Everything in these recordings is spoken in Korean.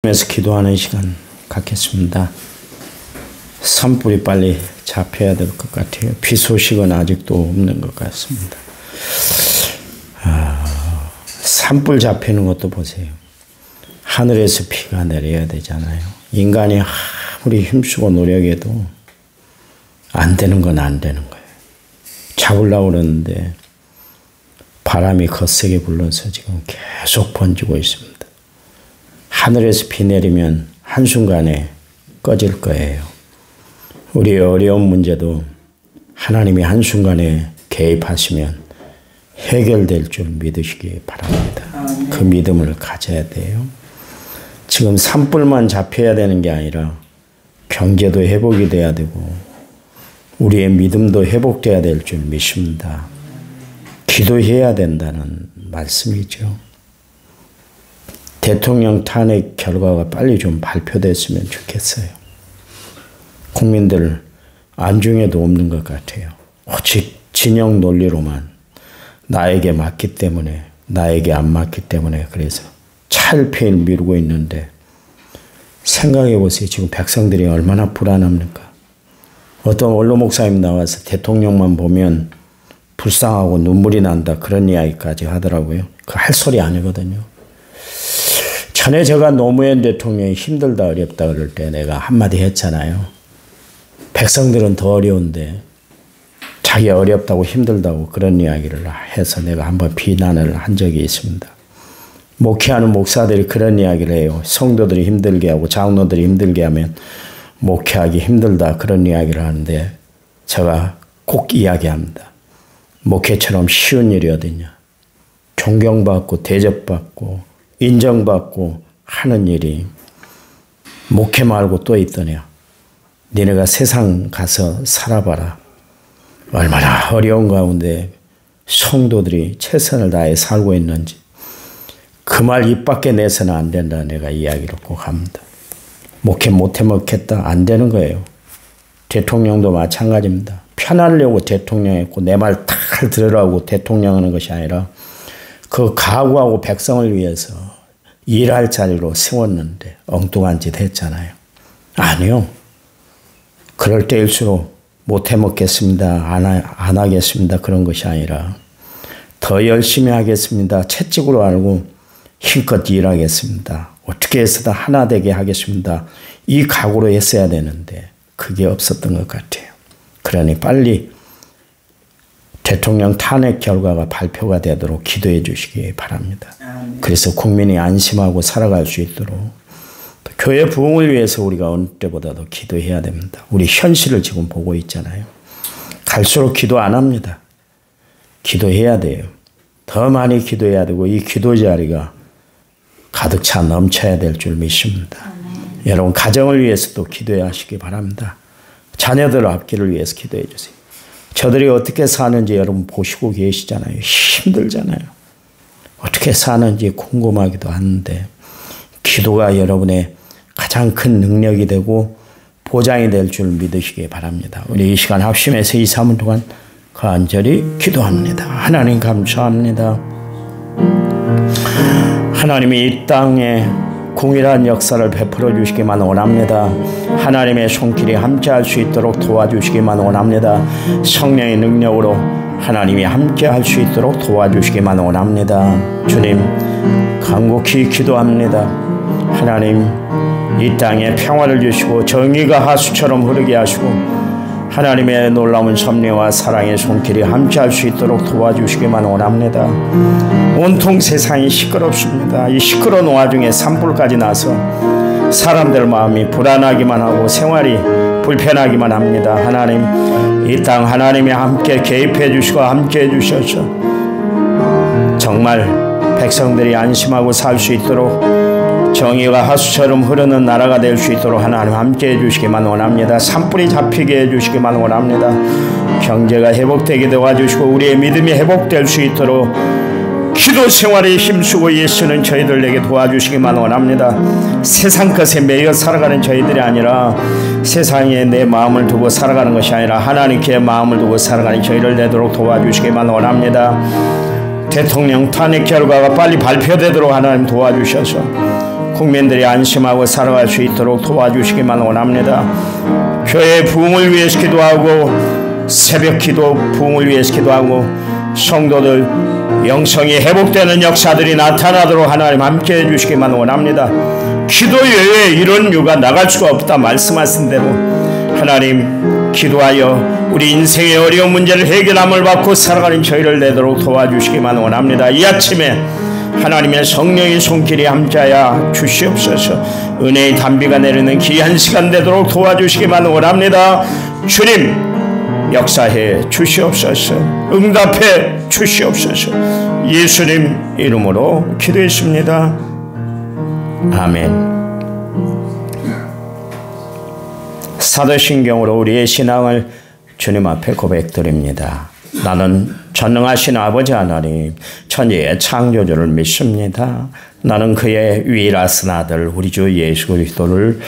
에서 기도하는 시간 갖겠습니다. 산불이 빨리 잡혀야 될 것 같아요. 비 소식은 아직도 없는 것 같습니다. 산불 잡히는 것도 보세요. 하늘에서 비가 내려야 되잖아요. 인간이 아무리 힘쓰고 노력해도 안 되는 건 안 되는 거예요. 잡으려고 그러는데 바람이 거세게 불러서 지금 계속 번지고 있습니다. 하늘에서 비 내리면 한순간에 꺼질 거예요. 우리의 어려운 문제도 하나님이 한순간에 개입하시면 해결될 줄 믿으시기 바랍니다. 그 믿음을 가져야 돼요. 지금 산불만 잡혀야 되는 게 아니라 경제도 회복이 돼야 되고 우리의 믿음도 회복돼야 될 줄 믿습니다. 기도해야 된다는 말씀이죠. 대통령 탄핵 결과가 빨리 좀 발표됐으면 좋겠어요. 국민들 안중에도 없는 것 같아요. 오직 진영 논리로만 나에게 맞기 때문에 나에게 안 맞기 때문에 그래서 차일피일 미루고 있는데 생각해 보세요. 지금 백성들이 얼마나 불안합니까? 어떤 원로 목사님 나와서 대통령만 보면 불쌍하고 눈물이 난다 그런 이야기까지 하더라고요. 그 할 소리 아니거든요. 전에 제가 노무현 대통령이 힘들다 어렵다 그럴 때 내가 한마디 했잖아요. 백성들은 더 어려운데 자기 어렵다고 힘들다고 그런 이야기를 해서 내가 한번 비난을 한 적이 있습니다. 목회하는 목사들이 그런 이야기를 해요. 성도들이 힘들게 하고 장로들이 힘들게 하면 목회하기 힘들다 그런 이야기를 하는데 제가 꼭 이야기합니다. 목회처럼 쉬운 일이 어디냐. 존경받고 대접받고 인정받고 하는 일이 목회 말고 또 있더냐. 니네가 세상 가서 살아봐라. 얼마나 어려운 가운데 성도들이 최선을 다해 살고 있는지 그 말 입 밖에 내서는 안 된다. 내가 이야기를 꼭 합니다. 목회 못해 먹겠다. 안 되는 거예요. 대통령도 마찬가지입니다. 편하려고 대통령 했고 내 말 다 들으라고 대통령 하는 것이 아니라 그 각오하고 백성을 위해서 일할 자리로 세웠는데 엉뚱한 짓 했잖아요. 아니요. 그럴 때일수록 못해 먹겠습니다. 안 하겠습니다. 그런 것이 아니라 더 열심히 하겠습니다. 채찍으로 알고 힘껏 일하겠습니다. 어떻게 해서든 하나 되게 하겠습니다. 이 각오로 했어야 되는데 그게 없었던 것 같아요. 그러니 빨리 대통령 탄핵 결과가 발표가 되도록 기도해 주시기 바랍니다. 그래서 국민이 안심하고 살아갈 수 있도록 교회 부흥을 위해서 우리가 어느 때보다도 기도해야 됩니다. 우리 현실을 지금 보고 있잖아요. 갈수록 기도 안 합니다. 기도해야 돼요. 더 많이 기도해야 되고 이 기도 자리가 가득 차 넘쳐야 될 줄 믿습니다. 여러분 가정을 위해서도 기도하시기 바랍니다. 자녀들 앞길을 위해서 기도해 주세요. 저들이 어떻게 사는지 여러분 보시고 계시잖아요. 힘들잖아요. 어떻게 사는지 궁금하기도 하는데 기도가 여러분의 가장 큰 능력이 되고 보장이 될 줄 믿으시기 바랍니다. 우리 이 시간 합심해서 2, 3분 동안 간절히 기도합니다. 하나님 감사합니다. 하나님이 이 땅에 공일한 역사를 베풀어 주시기만 원합니다. 하나님의 손길이 함께할 수 있도록 도와주시기만 원합니다. 성령의 능력으로 하나님이 함께할 수 있도록 도와주시기만 원합니다. 주님 간곡히 기도합니다. 하나님 이 땅에 평화를 주시고 정의가 하수처럼 흐르게 하시고 하나님의 놀라운 섭리와 사랑의 손길이 함께할 수 있도록 도와주시기만 원합니다. 온통 세상이 시끄럽습니다. 이 시끄러운 와중에 산불까지 나서 사람들 마음이 불안하기만 하고 생활이 불편하기만 합니다. 하나님 이 땅 하나님이 함께 개입해 주시고 함께 해 주셔서 정말 백성들이 안심하고 살 수 있도록 정의가 하수처럼 흐르는 나라가 될 수 있도록 하나님 함께 해주시기만 원합니다. 산불이 잡히게 해주시기만 원합니다. 경제가 회복되게 도와주시고 우리의 믿음이 회복될 수 있도록 기도 생활에 힘쓰고 예수는 저희들에게 도와주시기만 원합니다. 세상 것에 매여 살아가는 저희들이 아니라 세상에 내 마음을 두고 살아가는 것이 아니라 하나님께 마음을 두고 살아가는 저희를 되도록 도와주시기만 원합니다. 대통령 탄핵 결과가 빨리 발표되도록 하나님 도와주셔서 국민들이 안심하고 살아갈 수 있도록 도와주시기만 원합니다. 교회의 부흥을 위해서 기도하고 새벽 기도 부흥을 위해서 기도하고 성도들 영성이 회복되는 역사들이 나타나도록 하나님 함께해 주시기만 원합니다. 기도 외에 이런 유가 나갈 수가 없다 말씀하신 대로 하나님 기도하여 우리 인생의 어려운 문제를 해결함을 받고 살아가는 저희를 내도록 도와주시기만 원합니다. 이 아침에 하나님의 성령의 손길이 함께하여 주시옵소서. 은혜의 단비가 내리는 귀한 시간 되도록 도와주시기만 원합니다. 주님 역사해 주시옵소서. 응답해 주시옵소서. 예수님 이름으로 기도했습니다. 아멘. 사도신경으로 우리의 신앙을 주님 앞에 고백드립니다. 나는 전능하신 아버지 하나님 천지의 창조주를 믿습니다. 나는 그의 유일하신 아들 우리 주 예수 그리스도를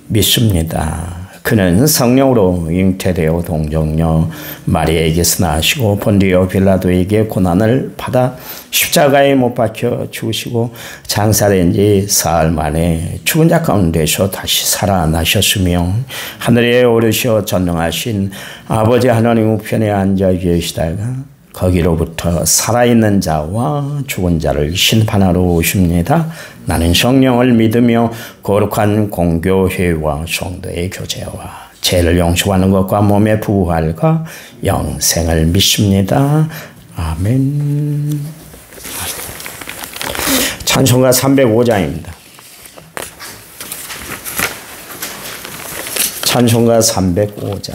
믿습니다. 그는 성령으로 잉태되어 동정녀 마리아에게서 나시고 본디오 빌라도에게 고난을 받아 십자가에 못 박혀 죽으시고 장사된 지 사흘 만에 죽은 자 가운데서 다시 살아나셨으며 하늘에 오르셔 전능하신 아버지 하나님 우편에 앉아 계시다가 거기로부터 살아있는 자와 죽은 자를 심판하러 오십니다. 나는 성령을 믿으며 거룩한 공교회와 성도의 교제와 죄를 용서하는 것과 몸의 부활과 영생을 믿습니다. 아멘. 찬송가 305장입니다. 찬송가 305장.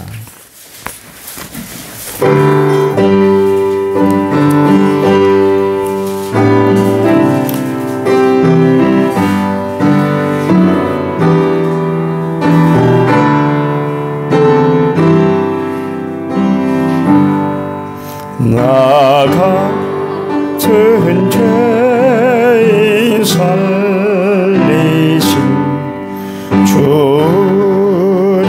나 같은 죄인 살리신 주를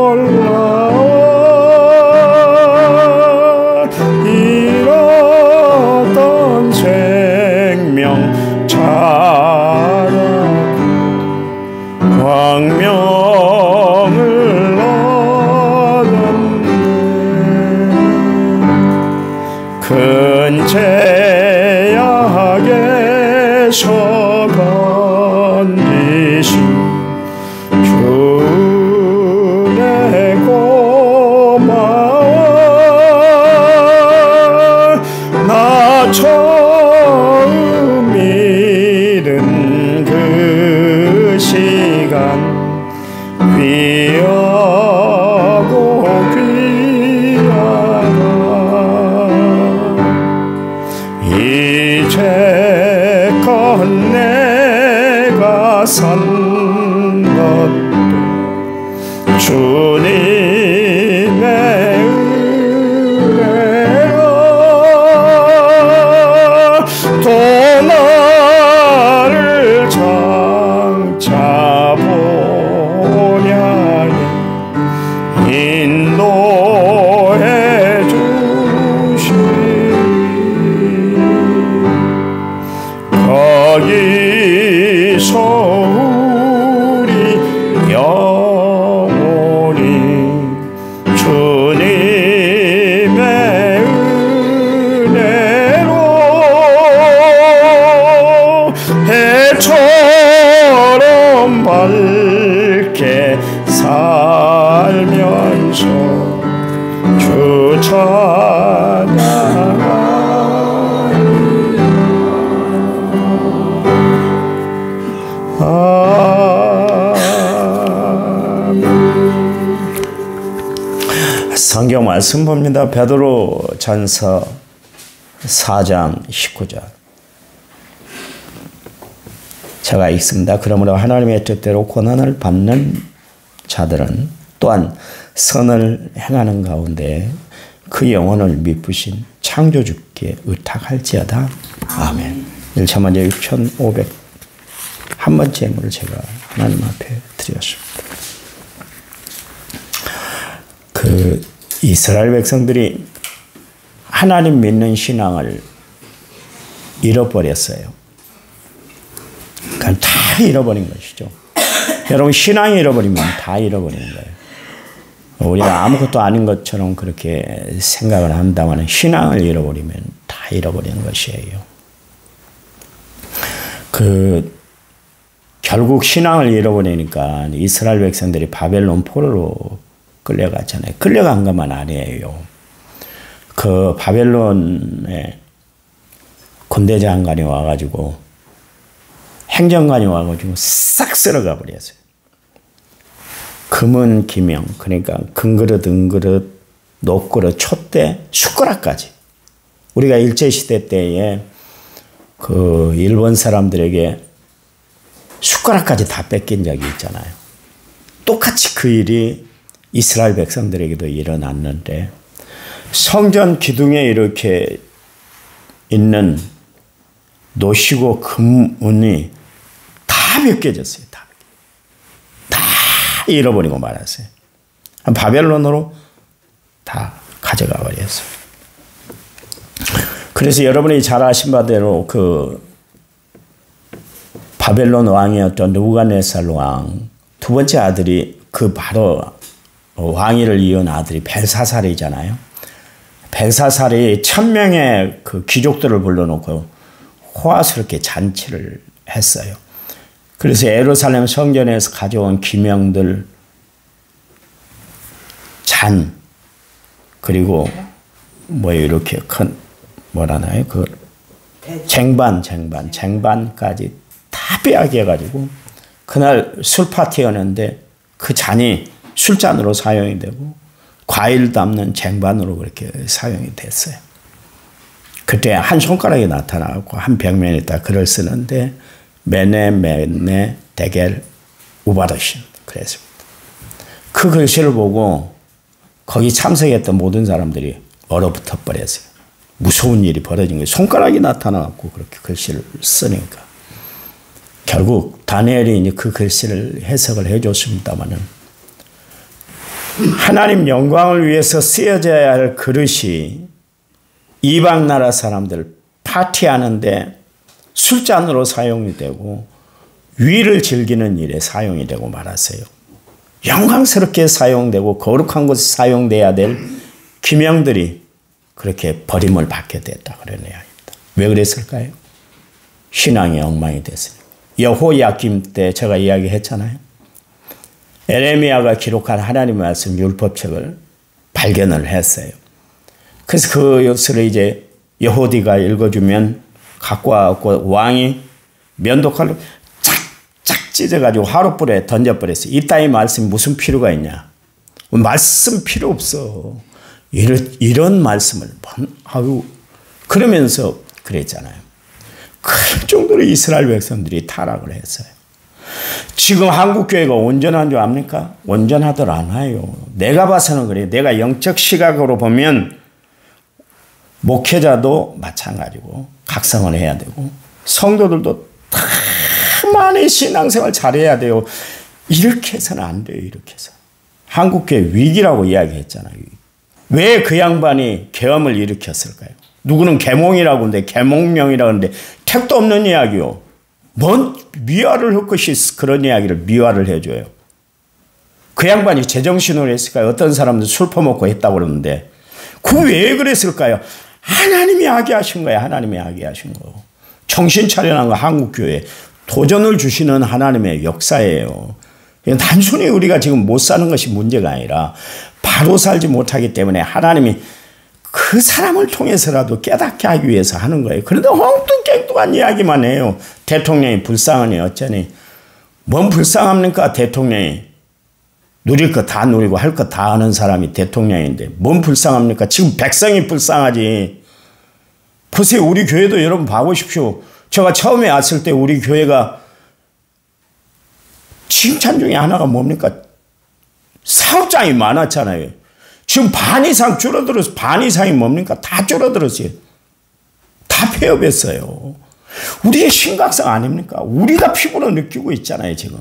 올라와 잃었던 생명 찾아고 광명을 큰 죄악에서 건지신 주의 고마워. 나 처음 믿은 그 시간 귀하고 귀하다. 이제껏 내가 산 것도 주님의 은혜라. 또 나를 장차 보냐니 인도해 거기서 우리 영혼이 주님의 은혜로 해처럼 밝게 살면서 주 찬양하리. 성경 말씀 봅니다. 베드로 전서 4장 19절. 제가 읽습니다. 그러므로 하나님의 뜻대로 고난을 받는 자들은 또한 선을 행하는 가운데 그 영혼을 미쁘신 창조주께 의탁할지어다. 아멘. 1차 먼저 6,500 한 번째 예물을 제가 하나님 앞에 드렸습니다. 그 이스라엘 백성들이 하나님 믿는 신앙을 잃어버렸어요. 그럼 다 잃어버린 것이죠. 여러분 신앙이 잃어버리면 다 잃어버리는 거예요. 우리가 아무것도 아닌 것처럼 그렇게 생각을 한다면 신앙을 잃어버리면 다 잃어버리는 것이에요. 결국 신앙을 잃어버리니까 이스라엘 백성들이 바벨론 포로로 끌려갔잖아요. 끌려간 것만 아니에요. 그 바벨론에 군대 장관이 와가지고 행정관이 와가지고 싹 쓸어가 버렸어요. 금은 기명, 그러니까 금그릇, 은그릇, 녹그릇, 촛대, 숟가락까지. 우리가 일제시대 때에 그 일본 사람들에게 숟가락까지 다 뺏긴 적이 있잖아요. 똑같이 그 일이 이스라엘 백성들에게도 일어났는데 성전 기둥에 이렇게 있는 노시고 금은이 다 벗겨졌어요. 다 잃어버리고 말았어요. 바벨론으로 다 가져가 버렸어요. 그래서 여러분이 잘 아신 바대로 그 바벨론 왕이었던 느부갓네살 왕 두 번째 아들이 그 바로 왕위를 이은 아들이 벨사살이잖아요. 벨사살이 1000명의 그 귀족들을 불러놓고 호화스럽게 잔치를 했어요. 그래서 예루살렘 성전에서 가져온 기명들, 잔, 그리고 뭐 이렇게 큰 뭐라나요? 그 쟁반까지 다 빼앗겨가지고 그날 술 파티였는데 그 잔이 술잔으로 사용이 되고 과일 담는 쟁반으로 그렇게 사용이 됐어요. 그때 한 손가락이 나타나고 한 벽면에다 글을 쓰는데 메네 데겔 우바르신 그랬습니다. 그 글씨를 보고 거기 참석했던 모든 사람들이 얼어붙어 버렸어요. 무서운 일이 벌어진 거예요. 손가락이 나타나고 그렇게 글씨를 쓰니까. 결국 다니엘이 이제 그 글씨를 해석을 해줬습니다마는 하나님 영광을 위해서 쓰여져야 할 그릇이 이방 나라 사람들 파티하는데 술잔으로 사용이 되고 위를 즐기는 일에 사용이 되고 말았어요. 영광스럽게 사용되고 거룩한 곳에 사용돼야 될 기명들이 그렇게 버림을 받게 됐다 그런 이야기입니다. 왜 그랬을까요? 신앙이 엉망이 됐으니까. 여호야김 때 제가 이야기했잖아요. 에레미야가 기록한 하나님의 말씀 율법책을 발견을 했어요. 그래서 그 역사를 이제 여호디가 읽어주면 갖고 와서 왕이 면도칼로 쫙쫙 찢어가지고 화롯불에 던져버렸어요. 이따위 말씀이 무슨 필요가 있냐. 말씀 필요 없어. 이런 말씀을 하고 그러면서 그랬잖아요. 그 정도로 이스라엘 백성들이 타락을 했어요. 지금 한국교회가 온전한 줄 압니까? 온전하들 않아요. 내가 봐서는 그래요. 내가 영적 시각으로 보면 목회자도 마찬가지고 각성을 해야 되고 성도들도 다 많이 신앙생활 잘해야 돼요. 이렇게 해서는 안 돼요. 이렇게 해서. 한국교회 위기라고 이야기했잖아요. 왜 그 양반이 계엄을 일으켰을까요? 누구는 계몽이라고 하는데 계몽령이라고 하는데 택도 없는 이야기요. 뭔 미화를 할 것이 그런 이야기를 미화를 해줘요. 그 양반이 제정신으로 했을까요? 어떤 사람들 술 퍼먹고 했다고 그러는데 그 왜 그랬을까요? 하나님이 하게 하신 거예요. 하나님이 하게 하신 거. 정신 차려난 거 한국교회. 도전을 주시는 하나님의 역사예요. 단순히 우리가 지금 못 사는 것이 문제가 아니라 바로 살지 못하기 때문에 하나님이 그 사람을 통해서라도 깨닫게 하기 위해서 하는 거예요. 그런데 엉뚱깽뚱한 이야기만 해요. 대통령이 불쌍하니 어쩌니. 뭔 불쌍합니까? 대통령이. 누릴 거 다 누리고 할 거 다 하는 사람이 대통령인데 뭔 불쌍합니까? 지금 백성이 불쌍하지. 보세요. 우리 교회도 여러분 봐보십시오. 제가 처음에 왔을 때 우리 교회가 칭찬 중에 하나가 뭡니까? 사업장이 많았잖아요. 지금 반 이상 줄어들었어요. 반 이상이 뭡니까? 다 줄어들었어요. 다 폐업했어요. 우리의 심각성 아닙니까? 우리가 피부로 느끼고 있잖아요, 지금.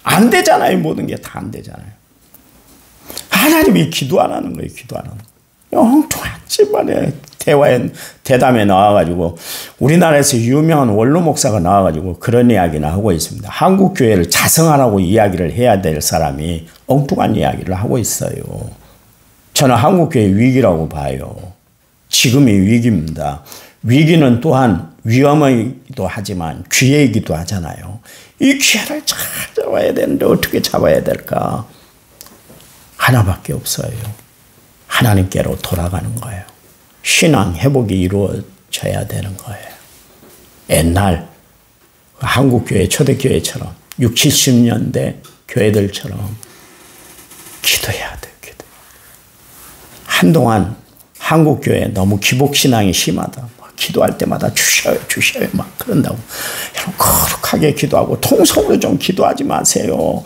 안 되잖아요, 모든 게 다 안 되잖아요. 하나님이 기도 안 하는 거예요, 기도 안 하는 거예요. 엉뚱하지만 대담에 나와가지고 우리나라에서 유명한 원로 목사가 나와가지고 그런 이야기는 하고 있습니다. 한국 교회를 자성하라고 이야기를 해야 될 사람이 엉뚱한 이야기를 하고 있어요. 저는 한국 교회 위기라고 봐요. 지금이 위기입니다. 위기는 또한 위험이기도 하지만 기회이기도 하잖아요. 이 기회를 찾아와야 되는데 어떻게 잡아야 될까? 하나밖에 없어요. 하나님께로 돌아가는 거예요. 신앙 회복이 이루어져야 되는 거예요. 옛날 한국교회 초대교회처럼 60, 70년대 교회들처럼 기도해야 돼요. 기도. 한동안 한국교회 너무 기복신앙이 심하다. 기도할 때마다 주셔요 막 그런다고. 여러분 거룩하게 기도하고 통성으로 좀 기도하지 마세요.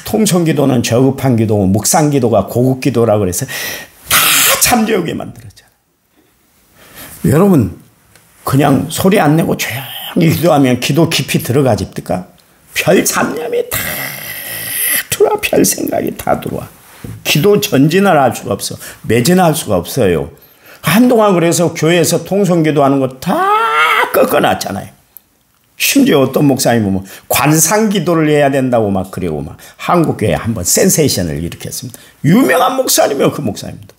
통성기도는 저급한 기도고 묵상기도가 고급기도라고 그래서 다 잠재우게 만들었잖아요. 여러분 그냥 소리 안 내고 조용히 기도하면 기도 깊이 들어가집니까? 별 잡념이 다 들어와. 별 생각이 다 들어와. 기도 전진을 할 수가 없어. 매진할 수가 없어요. 한동안 그래서 교회에서 통성기도하는 거 다 꺾어놨잖아요. 심지어 어떤 목사님은 보면 관상기도를 해야 된다고 막 그러고 막 한국교회에 한번 센세이션을 일으켰습니다. 유명한 목사님이요, 그 목사님도.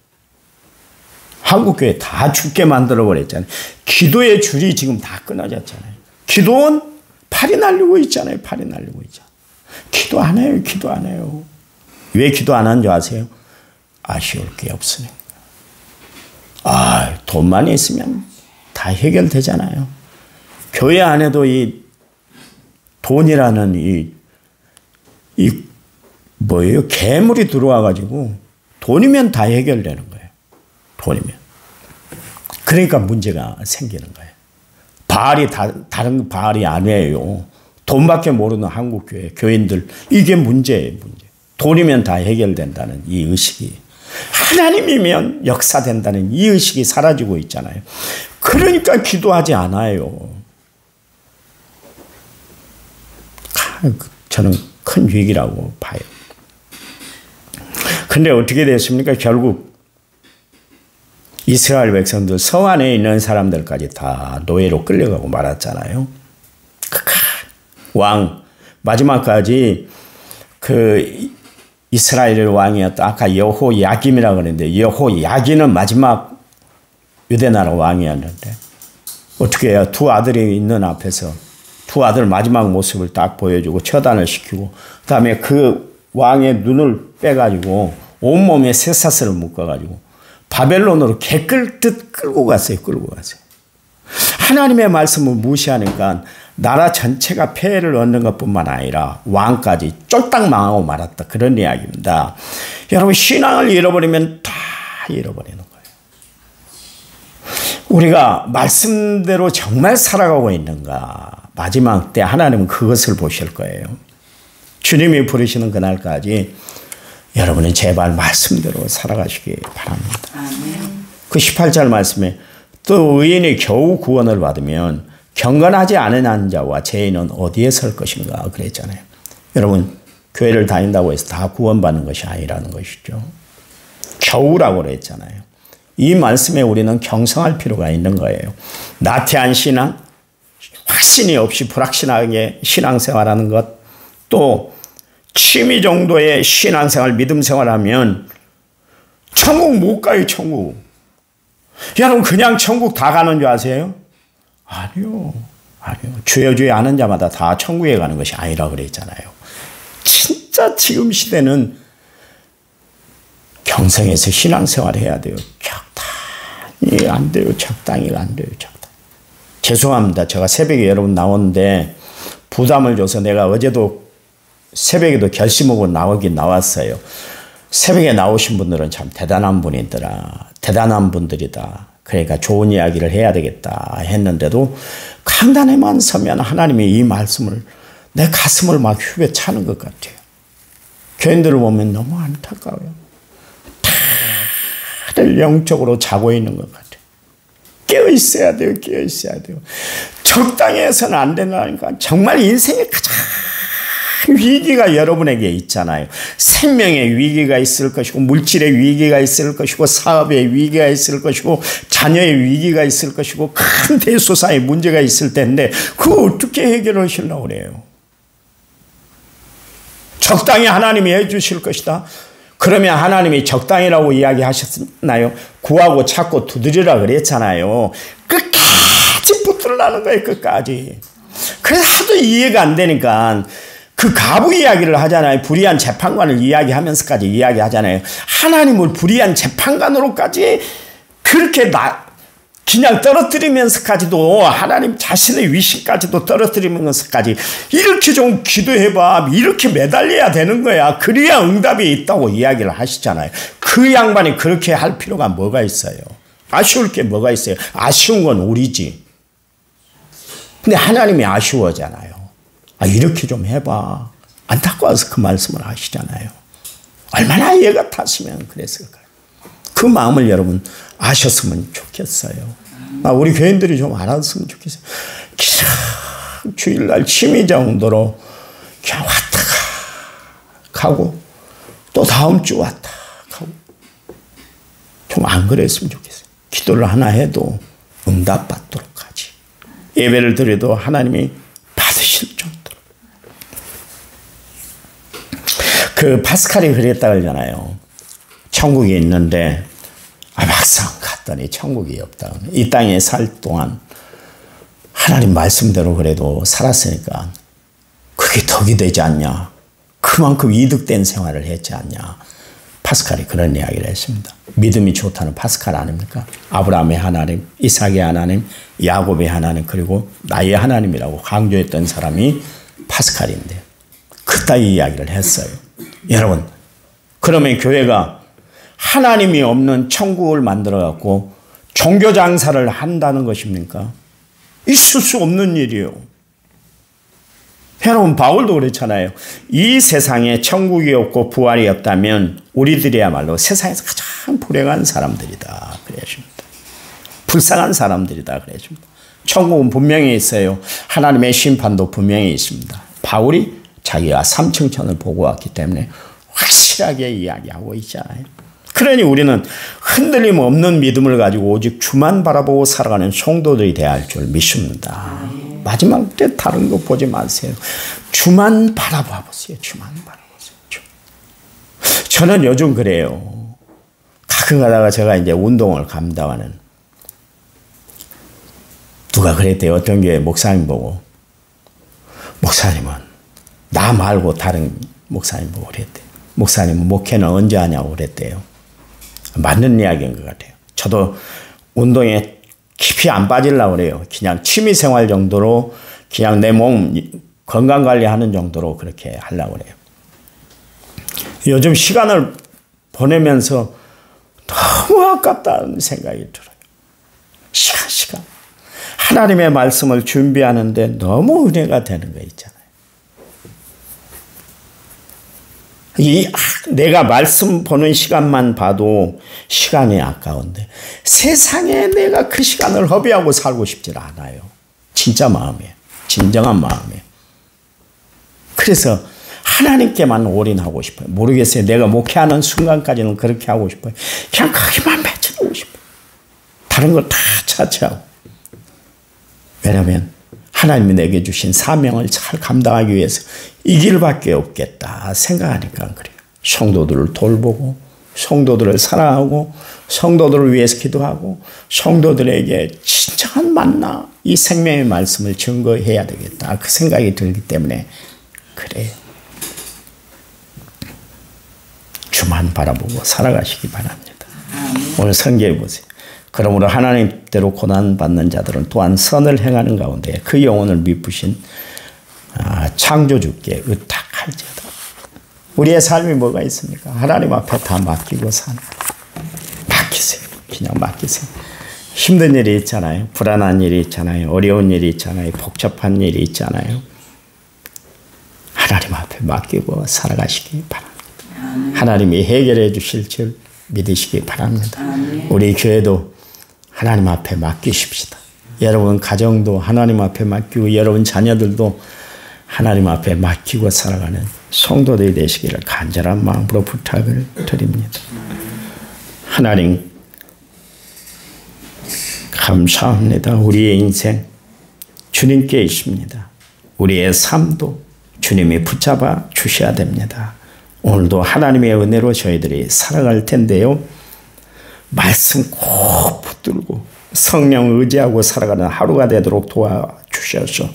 한국교회 다 죽게 만들어버렸잖아요. 기도의 줄이 지금 다 끊어졌잖아요. 기도는 팔이 날리고 있잖아요. 팔이 날리고 있잖아요. 기도 안 해요. 기도 안 해요. 왜 기도 안 하는 줄 아세요? 아쉬울 게 없으니까. 돈만 있으면 다 해결되잖아요. 교회 안에도 이 돈이라는 뭐예요? 괴물이 들어와가지고 돈이면 다 해결되는 거예요. 돈이면. 그러니까 문제가 생기는 거예요. 바알이 다른 바알이 아니에요. 돈밖에 모르는 한국교회 교인들 이게 문제예요. 문제. 돈이면 다 해결된다는 이 의식이 하나님이면 역사된다는 이 의식이 사라지고 있잖아요. 그러니까 기도하지 않아요. 저는 큰 위기라고 봐요. 근데 어떻게 됐습니까? 결국 이스라엘 백성들 성안에 있는 사람들까지 다 노예로 끌려가고 말았잖아요. 왕 마지막까지 그 이스라엘 왕이었다. 아까 여호야김이라고 그랬는데 여호야긴은 마지막 유대나라 왕이었는데 어떻게 해요? 두 아들이 있는 앞에서 두 아들 마지막 모습을 딱 보여주고 처단을 시키고 그다음에 그 왕의 눈을 빼가지고 온몸에 쇠사슬을 묶어가지고 바벨론으로 개 끌듯 끌고 갔어요. 끌고 갔어요. 하나님의 말씀을 무시하니까 나라 전체가 폐해를 얻는 것뿐만 아니라 왕까지 쫄딱 망하고 말았다. 그런 이야기입니다. 여러분 신앙을 잃어버리면 다 잃어버리는 거예요. 우리가 말씀대로 정말 살아가고 있는가. 마지막 때 하나님은 그것을 보실 거예요. 주님이 부르시는 그날까지 여러분은 제발 말씀대로 살아가시기 바랍니다. 아멘. 그 18절 말씀에 또 의인이 겨우 구원을 받으면 경건하지 않은 자와 죄인은 어디에 설 것인가 그랬잖아요. 여러분 교회를 다닌다고 해서 다 구원받는 것이 아니라는 것이죠. 겨우라고 그랬잖아요. 이 말씀에 우리는 경성할 필요가 있는 거예요. 나태한 신앙, 확신이 없이 불확신하게 신앙생활하는 것, 또 취미 정도의 신앙생활, 믿음생활하면 천국 못 가요. 천국. 여러분 그냥 천국 다 가는 줄 아세요? 아니요. 주여 아는 자마다 다 천국에 가는 것이 아니라 그랬잖아요. 진짜 지금 시대는 경성에서 신앙생활 해야 돼요. 적당히 안 돼요. 적당히 안 돼요. 적당히. 죄송합니다. 제가 새벽에 여러분 나오는데 부담을 줘서 내가 어제도 새벽에도 결심하고 나오긴 나왔어요. 새벽에 나오신 분들은 참 대단한 분이더라. 대단한 분들이다. 그러니까 좋은 이야기를 해야 되겠다 했는데도 강단에만 서면 하나님이 이 말씀을 내 가슴을 막 휘어차는 것 같아요. 교인들을 보면 너무 안타까워요. 다들 영적으로 자고 있는 것 같아요. 깨어 있어야 돼요. 깨어 있어야 돼요. 적당히 해서는 안 된다니까. 정말 인생의 가장 위기가 여러분에게 있잖아요. 생명의 위기가 있을 것이고, 물질의 위기가 있을 것이고, 사업의 위기가 있을 것이고, 자녀의 위기가 있을 것이고, 큰 대소사의 문제가 있을 텐데 그거 어떻게 해결하시려고 그래요? 적당히 하나님이 해주실 것이다. 그러면 하나님이 적당이라고 이야기하셨나요? 구하고 찾고 두드리라 그랬잖아요. 끝까지 붙들라는 거예요. 끝까지. 그래서 하도 이해가 안 되니까 그 가부 이야기를 하잖아요. 불의한 재판관을 이야기하면서까지 이야기하잖아요. 하나님을 불의한 재판관으로까지 그렇게 그냥 떨어뜨리면서까지도 하나님 자신의 위신까지도 떨어뜨리면서까지 이렇게 좀 기도해봐. 이렇게 매달려야 되는 거야. 그래야 응답이 있다고 이야기를 하시잖아요. 그 양반이 그렇게 할 필요가 뭐가 있어요? 아쉬울 게 뭐가 있어요? 아쉬운 건 우리지. 근데 하나님이 아쉬워하잖아요. 이렇게 좀 해봐. 안타까워서 그 말씀을 하시잖아요. 얼마나 이해가 탔으면 그랬을까요? 그 마음을 여러분 아셨으면 좋겠어요. 우리 교인들이 좀 알았으면 좋겠어요. 그냥 주일날 취미 정도로 그냥 왔다 가고 또 다음 주 왔다 가고 좀 안 그랬으면 좋겠어요. 기도를 하나 해도 응답받도록 하지. 예배를 드려도 하나님이 받으실 정도로. 그 파스칼이 그랬다 그러잖아요. 천국이 있는데 막상 갔더니 천국이 없다. 이 땅에 살 동안 하나님 말씀대로 그래도 살았으니까 그게 덕이 되지 않냐. 그만큼 이득된 생활을 했지 않냐. 파스칼이 그런 이야기를 했습니다. 믿음이 좋다는 파스칼 아닙니까? 아브라함의 하나님, 이삭의 하나님, 야곱의 하나님, 그리고 나의 하나님이라고 강조했던 사람이 파스칼인데 그따위 이야기를 했어요. 여러분, 그러면 교회가 하나님이 없는 천국을 만들어갖고 종교 장사를 한다는 것입니까? 있을 수 없는 일이에요. 여러분, 바울도 그랬잖아요. 이 세상에 천국이 없고 부활이 없다면 우리들이야말로 세상에서 가장 불행한 사람들이다. 그래야십니다. 불쌍한 사람들이다. 그래야십니다. 천국은 분명히 있어요. 하나님의 심판도 분명히 있습니다. 바울이 자기가 삼층천을 보고 왔기 때문에 확실하게 이야기하고 있잖아요. 그러니 우리는 흔들림 없는 믿음을 가지고 오직 주만 바라보고 살아가는 성도들이 되어야 할 줄 믿습니다. 마지막 때 다른 거 보지 마세요. 주만 바라봐 보세요. 주만 바라보세요. 저는 요즘 그래요. 가끔 가다가 제가 이제 운동을 감당하는 누가 그랬대요. 어떤 교회 목사님 보고, 목사님은 나 말고 다른 목사님 보고 그랬대요. 목사님은 목회는 언제 하냐고 그랬대요. 맞는 이야기인 것 같아요. 저도 운동에 깊이 안 빠지려고 그래요. 그냥 취미생활 정도로 그냥 내 몸 건강관리하는 정도로 그렇게 하려고 그래요. 요즘 시간을 보내면서 너무 아깝다는 생각이 들어요. 시간. 하나님의 말씀을 준비하는데 너무 은혜가 되는 거 있잖아요. 내가 말씀 보는 시간만 봐도 시간이 아까운데 세상에 내가 그 시간을 허비하고 살고 싶지 않아요. 진짜 마음이에요. 진정한 마음이에요. 그래서 하나님께만 올인하고 싶어요. 모르겠어요. 내가 목회하는 순간까지는 그렇게 하고 싶어요. 그냥 거기만 맺혀두고 싶어요. 다른 걸 다 차치하고. 왜냐하면 하나님이 내게 주신 사명을 잘 감당하기 위해서 이 길밖에 없겠다 생각하니까 그래요. 성도들을 돌보고 성도들을 사랑하고 성도들을 위해서 기도하고 성도들에게 진정한 만나 이 생명의 말씀을 증거해야 되겠다 그 생각이 들기 때문에 그래요. 주만 바라보고 살아가시기 바랍니다. 오늘 성경에 보세요. 그러므로 하나님대로 고난받는 자들은 또한 선을 행하는 가운데 그 영혼을 미쁘신 창조주께 의탁할지어다. 우리의 삶이 뭐가 있습니까? 하나님 앞에 다 맡기고 사는 거예요. 맡기세요. 그냥 맡기세요. 힘든 일이 있잖아요. 불안한 일이 있잖아요. 어려운 일이 있잖아요. 복잡한 일이 있잖아요. 하나님 앞에 맡기고 살아가시기 바랍니다. 하나님이 해결해 주실 줄 믿으시기 바랍니다. 우리 교회도 하나님 앞에 맡기십시다. 여러분 가정도 하나님 앞에 맡기고 여러분 자녀들도 하나님 앞에 맡기고 살아가는 성도들이 되시기를 간절한 마음으로 부탁을 드립니다. 하나님 감사합니다. 우리의 인생 주님께 있습니다. 우리의 삶도 주님이 붙잡아 주셔야 됩니다. 오늘도 하나님의 은혜로 저희들이 살아갈 텐데요. 말씀 꼭 붙들고 성령 의지하고 살아가는 하루가 되도록 도와주셔서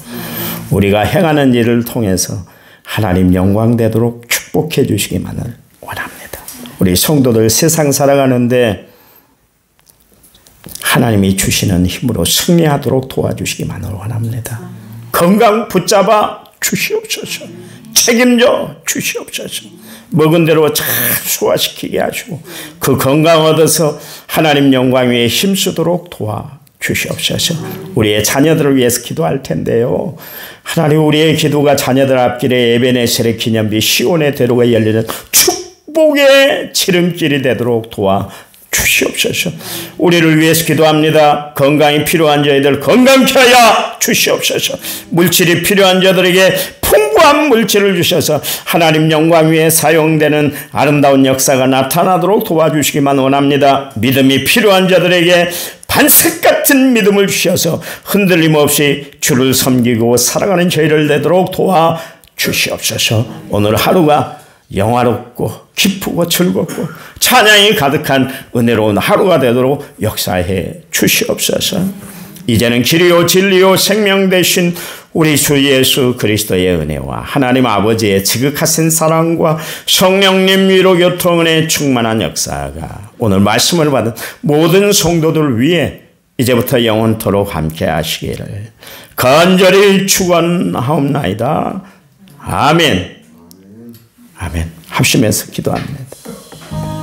우리가 행하는 일을 통해서 하나님 영광 되도록 축복해 주시기만을 원합니다. 우리 성도들 세상 살아가는데 하나님이 주시는 힘으로 승리하도록 도와주시기만을 원합니다. 건강 붙잡아 주시옵소서. 책임져 주시옵소서. 먹은 대로 잘 소화시키게 하시고 그 건강 얻어서 하나님 영광 위에 힘쓰도록 도와주시옵소서. 우리의 자녀들을 위해서 기도할 텐데요. 하나님 우리의 기도가 자녀들 앞길에 에베네셀의 기념비 시온의 대로가 열리는 축복의 지름길이 되도록 도와주시옵소서. 우리를 위해서 기도합니다. 건강이 필요한 저희들 건강케 하여 주시옵소서. 물질이 필요한 자들에게 풍부한 물질을 주셔서 하나님 영광 위에 사용되는 아름다운 역사가 나타나도록 도와주시기만 원합니다. 믿음이 필요한 자들에게 반석 같은 믿음을 주셔서 흔들림 없이 주를 섬기고 살아가는 저희를 되도록 도와주시옵소서. 오늘 하루가 영화롭고 기쁘고 즐겁고 찬양이 가득한 은혜로운 하루가 되도록 역사해 주시옵소서. 이제는 길이요 진리요 생명 되신 우리 주 예수 그리스도의 은혜와 하나님 아버지의 지극하신 사랑과 성령님 위로 교통은혜 충만한 역사가 오늘 말씀을 받은 모든 성도들 위해 이제부터 영원토록 함께 하시기를 간절히 축원하옵나이다. 아멘. 아멘. 합심해서 기도합니다.